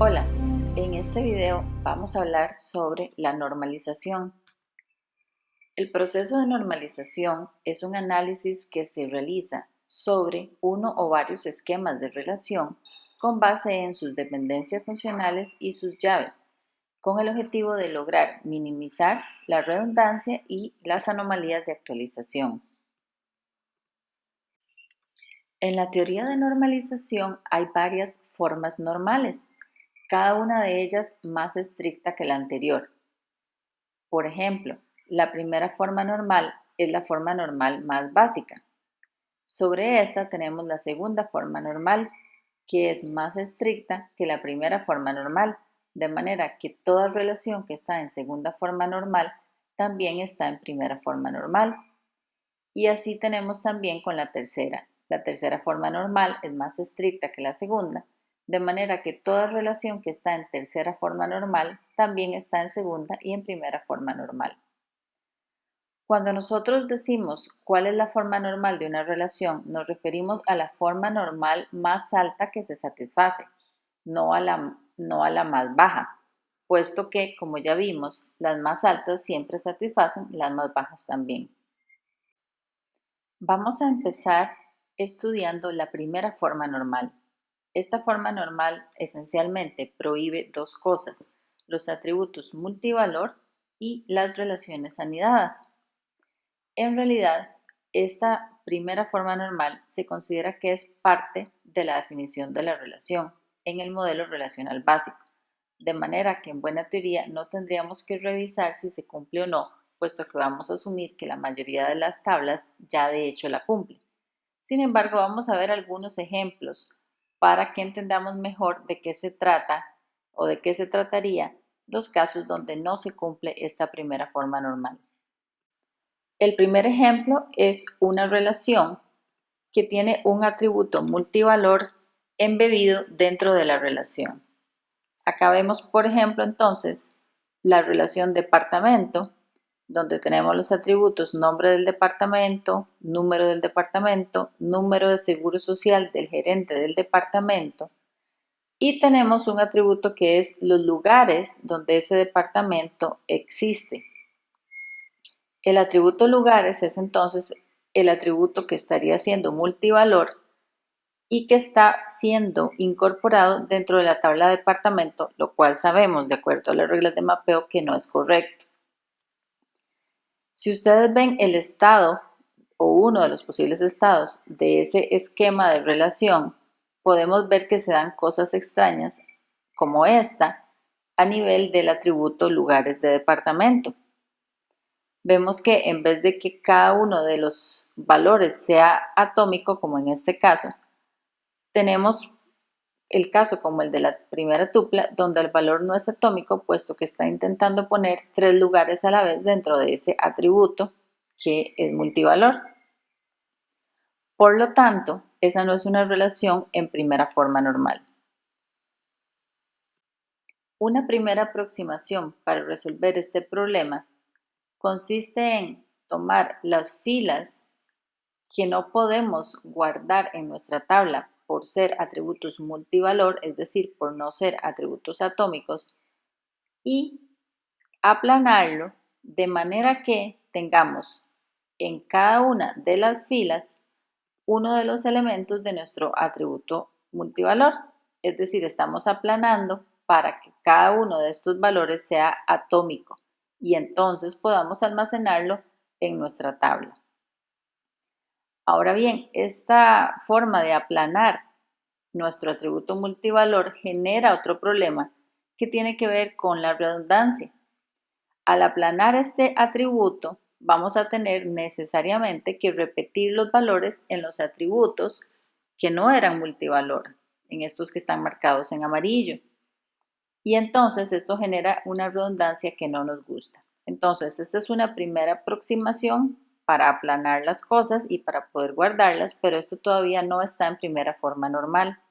Hola, en este video vamos a hablar sobre la normalización. El proceso de normalización es un análisis que se realiza sobre uno o varios esquemas de relación con base en sus dependencias funcionales y sus llaves, con el objetivo de lograr minimizar la redundancia y las anomalías de actualización. En la teoría de normalización hay varias formas normales, cada una de ellas más estricta que la anterior. Por ejemplo, la primera forma normal es la forma normal más básica. Sobre esta tenemos la segunda forma normal, que es más estricta que la primera forma normal, de manera que toda relación que está en segunda forma normal también está en primera forma normal. Y así tenemos también con la tercera. La tercera forma normal es más estricta que la segunda, de manera que toda relación que está en tercera forma normal también está en segunda y en primera forma normal. Cuando nosotros decimos cuál es la forma normal de una relación, nos referimos a la forma normal más alta que se satisface, no a la más baja, puesto que, como ya vimos, las más altas siempre satisfacen las más bajas también. Vamos a empezar estudiando la primera forma normal. Esta forma normal esencialmente prohíbe dos cosas: los atributos multivalor y las relaciones anidadas. En realidad, esta primera forma normal se considera que es parte de la definición de la relación en el modelo relacional básico, de manera que en buena teoría no tendríamos que revisar si se cumple o no, puesto que vamos a asumir que la mayoría de las tablas ya de hecho la cumplen. Sin embargo, vamos a ver algunos ejemplos para que entendamos mejor de qué se trata o de qué se trataría los casos donde no se cumple esta primera forma normal. El primer ejemplo es una relación que tiene un atributo multivalor embebido dentro de la relación. Acá vemos, por ejemplo, entonces, la relación departamento, donde tenemos los atributos nombre del departamento, número de seguro social del gerente del departamento, y tenemos un atributo que es los lugares donde ese departamento existe. El atributo lugares es entonces el atributo que estaría siendo multivalor y que está siendo incorporado dentro de la tabla de departamento, lo cual sabemos, de acuerdo a las reglas de mapeo, que no es correcto. Si ustedes ven el estado o uno de los posibles estados de ese esquema de relación, podemos ver que se dan cosas extrañas como esta a nivel del atributo lugares de departamento. Vemos que en vez de que cada uno de los valores sea atómico, como en este caso, tenemos el caso como el de la primera tupla, donde el valor no es atómico, puesto que está intentando poner tres lugares a la vez dentro de ese atributo que es multivalor. Por lo tanto, esa no es una relación en primera forma normal. Una primera aproximación para resolver este problema consiste en tomar las filas que no podemos guardar en nuestra tabla por ser atributos multivalor, es decir, por no ser atributos atómicos, y aplanarlo de manera que tengamos en cada una de las filas uno de los elementos de nuestro atributo multivalor. Es decir, estamos aplanando para que cada uno de estos valores sea atómico y entonces podamos almacenarlo en nuestra tabla. Ahora bien, esta forma de aplanar nuestro atributo multivalor genera otro problema que tiene que ver con la redundancia. Al aplanar este atributo, vamos a tener necesariamente que repetir los valores en los atributos que no eran multivalor, en estos que están marcados en amarillo. Y entonces esto genera una redundancia que no nos gusta. Entonces, esta es una primera aproximación para aplanar las cosas y para poder guardarlas, pero esto todavía no está en primera forma normal.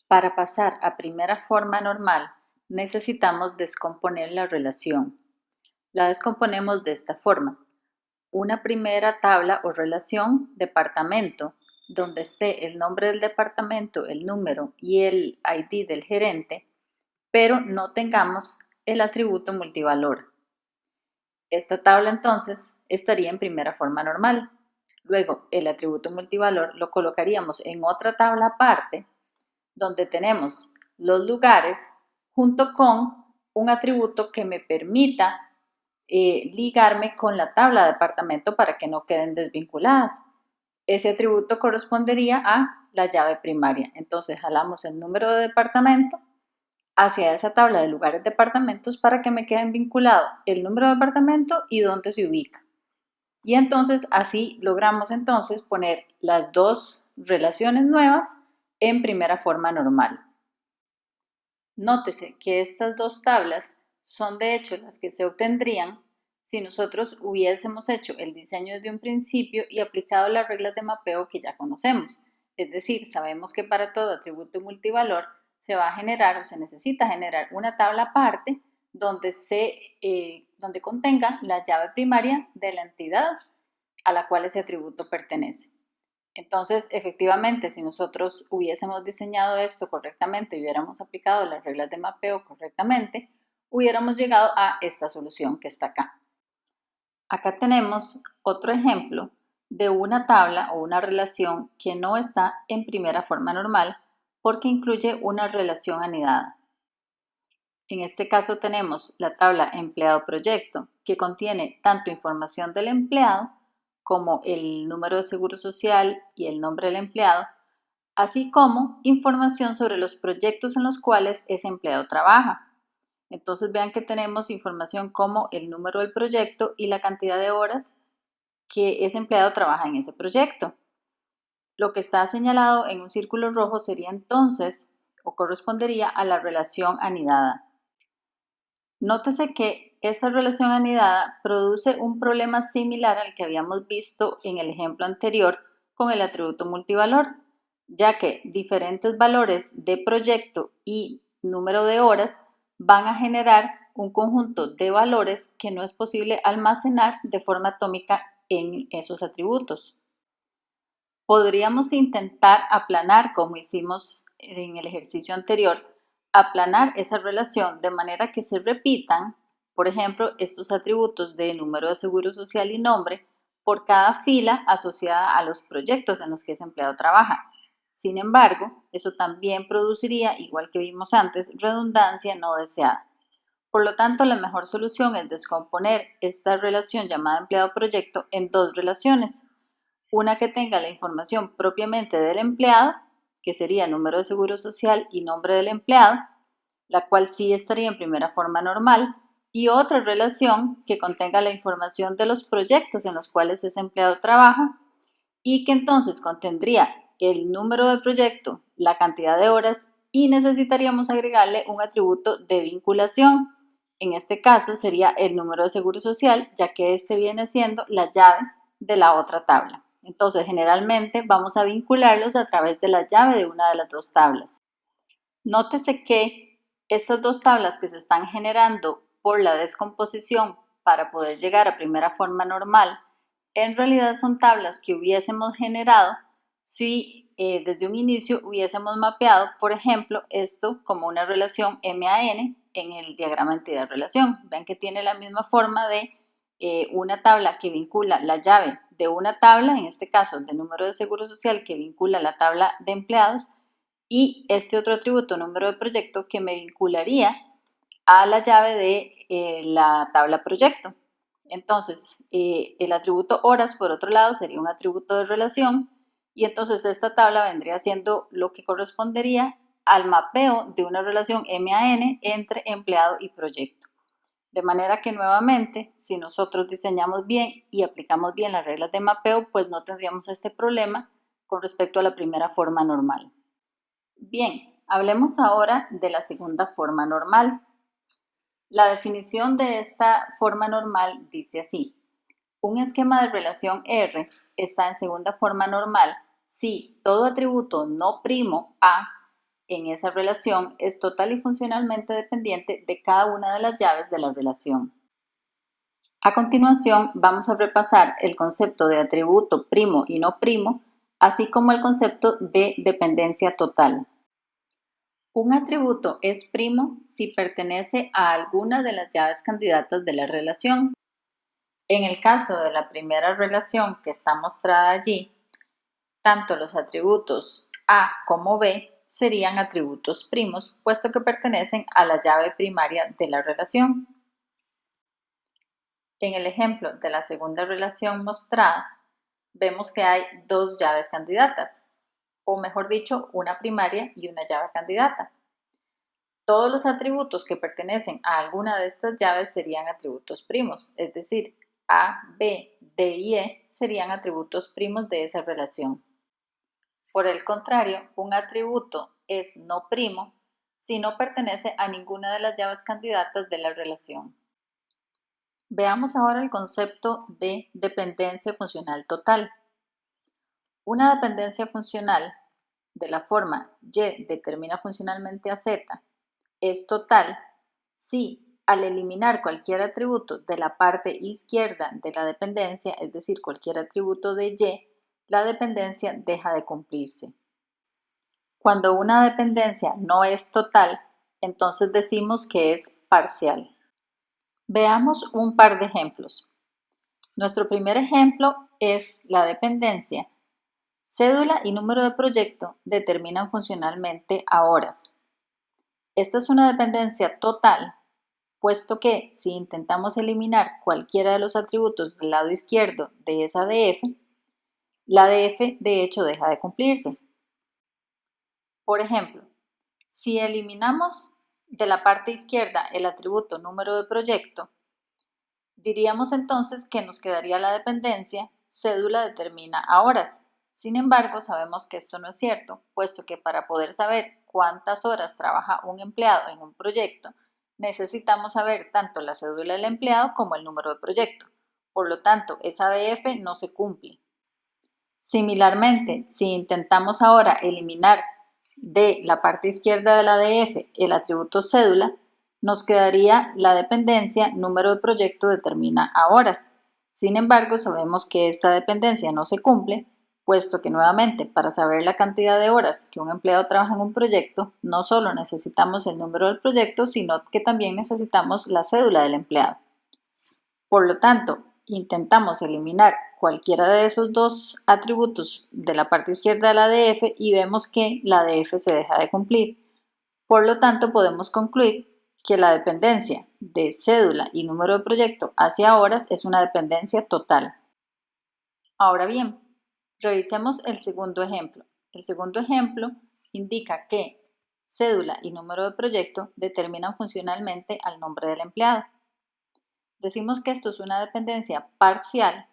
Para pasar a primera forma normal, necesitamos descomponer la relación. La descomponemos de esta forma. Una primera tabla o relación departamento, donde esté el nombre del departamento, el número y el ID del gerente, pero no tengamos el atributo multivalor. Esta tabla entonces estaría en primera forma normal. Luego, el atributo multivalor lo colocaríamos en otra tabla aparte, donde tenemos los lugares junto con un atributo que me permita ligarme con la tabla de departamento para que no queden desvinculadas. Ese atributo correspondería a la llave primaria. Entonces jalamos el número de departamento hacia esa tabla de lugares departamentos para que me queden vinculado el número de departamento y dónde se ubica. Y entonces así logramos entonces poner las dos relaciones nuevas en primera forma normal. Nótese que estas dos tablas son de hecho las que se obtendrían si nosotros hubiésemos hecho el diseño desde un principio y aplicado las reglas de mapeo que ya conocemos. Es decir, sabemos que para todo atributo multivalor se va a generar o se necesita generar una tabla aparte donde contenga la llave primaria de la entidad a la cual ese atributo pertenece. Entonces, efectivamente, si nosotros hubiésemos diseñado esto correctamente y hubiéramos aplicado las reglas de mapeo correctamente, hubiéramos llegado a esta solución que está acá. Acá tenemos otro ejemplo de una tabla o una relación que no está en primera forma normal porque incluye una relación anidada. En este caso tenemos la tabla empleado-proyecto, que contiene tanto información del empleado como el número de seguro social y el nombre del empleado, así como información sobre los proyectos en los cuales ese empleado trabaja. Entonces vean que tenemos información como el número del proyecto y la cantidad de horas que ese empleado trabaja en ese proyecto. Lo que está señalado en un círculo rojo sería entonces o correspondería a la relación anidada. Nótese que esta relación anidada produce un problema similar al que habíamos visto en el ejemplo anterior con el atributo multivalor, ya que diferentes valores de proyecto y número de horas van a generar un conjunto de valores que no es posible almacenar de forma atómica en esos atributos. Podríamos intentar aplanar, como hicimos en el ejercicio anterior, aplanar esa relación de manera que se repitan, por ejemplo, estos atributos de número de seguro social y nombre por cada fila asociada a los proyectos en los que ese empleado trabaja. Sin embargo, eso también produciría, igual que vimos antes, redundancia no deseada. Por lo tanto, la mejor solución es descomponer esta relación llamada empleado-proyecto en dos relaciones. Una que tenga la información propiamente del empleado, que sería número de seguro social y nombre del empleado, la cual sí estaría en primera forma normal, y otra relación que contenga la información de los proyectos en los cuales ese empleado trabaja y que entonces contendría el número de proyecto, la cantidad de horas y necesitaríamos agregarle un atributo de vinculación. En este caso sería el número de seguro social, ya que este viene siendo la llave de la otra tabla. Entonces, generalmente vamos a vincularlos a través de la llave de una de las dos tablas. Nótese que estas dos tablas que se están generando por la descomposición para poder llegar a primera forma normal, en realidad son tablas que hubiésemos generado si desde un inicio hubiésemos mapeado, por ejemplo, esto como una relación MAN en el diagrama entidad-relación. Ven que tiene la misma forma de una tabla que vincula la llave de una tabla, en este caso de número de seguro social, que vincula la tabla de empleados, y este otro atributo, número de proyecto, que me vincularía a la llave de la tabla proyecto. Entonces, el atributo horas, por otro lado, sería un atributo de relación, y entonces esta tabla vendría siendo lo que correspondería al mapeo de una relación MAN entre empleado y proyecto. De manera que nuevamente, si nosotros diseñamos bien y aplicamos bien las reglas de mapeo, pues no tendríamos este problema con respecto a la primera forma normal. Bien, hablemos ahora de la segunda forma normal. La definición de esta forma normal dice así: un esquema de relación R está en segunda forma normal si todo atributo no primo A en esa relación es total y funcionalmente dependiente de cada una de las llaves de la relación. A continuación, vamos a repasar el concepto de atributo primo y no primo así como el concepto de dependencia total. Un atributo es primo si pertenece a alguna de las llaves candidatas de la relación. En el caso de la primera relación que está mostrada allí, tanto los atributos A como B serían atributos primos, puesto que pertenecen a la llave primaria de la relación. En el ejemplo de la segunda relación mostrada, vemos que hay dos llaves candidatas, o mejor dicho, una primaria y una llave candidata. Todos los atributos que pertenecen a alguna de estas llaves serían atributos primos, es decir, A, B, D y E serían atributos primos de esa relación. Por el contrario, un atributo es no primo si no pertenece a ninguna de las llaves candidatas de la relación. Veamos ahora el concepto de dependencia funcional total. Una dependencia funcional de la forma Y determina funcionalmente a Z es total si al eliminar cualquier atributo de la parte izquierda de la dependencia, es decir, cualquier atributo de Y, la dependencia deja de cumplirse. Cuando una dependencia no es total, entonces decimos que es parcial. Veamos un par de ejemplos. Nuestro primer ejemplo es la dependencia. Cédula y número de proyecto determinan funcionalmente a horas. Esta es una dependencia total, puesto que si intentamos eliminar cualquiera de los atributos del lado izquierdo de esa DF, la DF de hecho deja de cumplirse. Por ejemplo, si eliminamos de la parte izquierda el atributo número de proyecto, diríamos entonces que nos quedaría la dependencia cédula determina a horas. Sin embargo, sabemos que esto no es cierto, puesto que para poder saber cuántas horas trabaja un empleado en un proyecto, necesitamos saber tanto la cédula del empleado como el número de proyecto. Por lo tanto, esa DF no se cumple. Similarmente, si intentamos ahora eliminar de la parte izquierda de la DF el atributo cédula, nos quedaría la dependencia número de proyecto determina a horas. Sin embargo, sabemos que esta dependencia no se cumple, puesto que nuevamente para saber la cantidad de horas que un empleado trabaja en un proyecto, no solo necesitamos el número del proyecto, sino que también necesitamos la cédula del empleado. Por lo tanto, intentamos eliminar cualquiera de esos dos atributos de la parte izquierda de la DF y vemos que la DF se deja de cumplir. Por lo tanto, podemos concluir que la dependencia de cédula y número de proyecto hacia horas es una dependencia total. Ahora bien, revisemos el segundo ejemplo. El segundo ejemplo indica que cédula y número de proyecto determinan funcionalmente al nombre del empleado. Decimos que esto es una dependencia parcial,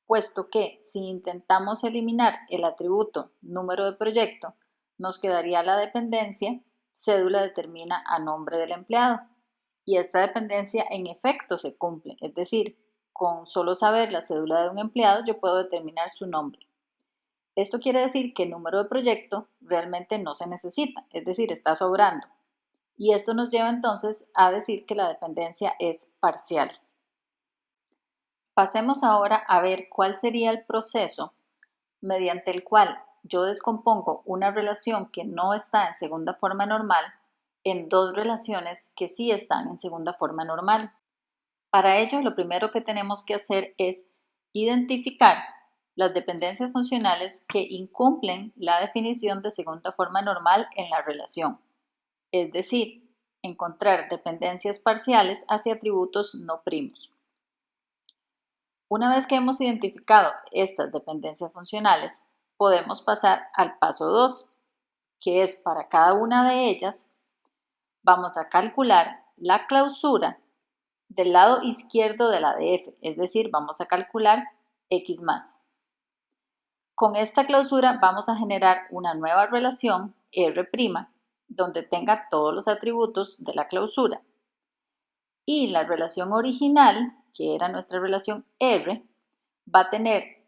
puesto que si intentamos eliminar el atributo número de proyecto, nos quedaría la dependencia cédula determina a nombre del empleado. Y esta dependencia en efecto se cumple, es decir, con solo saber la cédula de un empleado yo puedo determinar su nombre. Esto quiere decir que el número de proyecto realmente no se necesita, es decir, está sobrando. Y esto nos lleva entonces a decir que la dependencia es parcial. Pasemos ahora a ver cuál sería el proceso mediante el cual yo descompongo una relación que no está en segunda forma normal en dos relaciones que sí están en segunda forma normal. Para ello, lo primero que tenemos que hacer es identificar las dependencias funcionales que incumplen la definición de segunda forma normal en la relación, es decir, encontrar dependencias parciales hacia atributos no primos. Una vez que hemos identificado estas dependencias funcionales, podemos pasar al paso 2, que es para cada una de ellas, vamos a calcular la clausura del lado izquierdo de la DF, es decir, vamos a calcular X más. Con esta clausura vamos a generar una nueva relación R', donde tenga todos los atributos de la clausura. Y la relación original, que era nuestra relación R, va a tener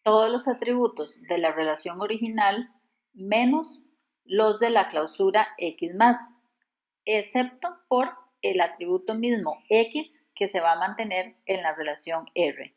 todos los atributos de la relación original menos los de la clausura X más, excepto por el atributo mismo X que se va a mantener en la relación R.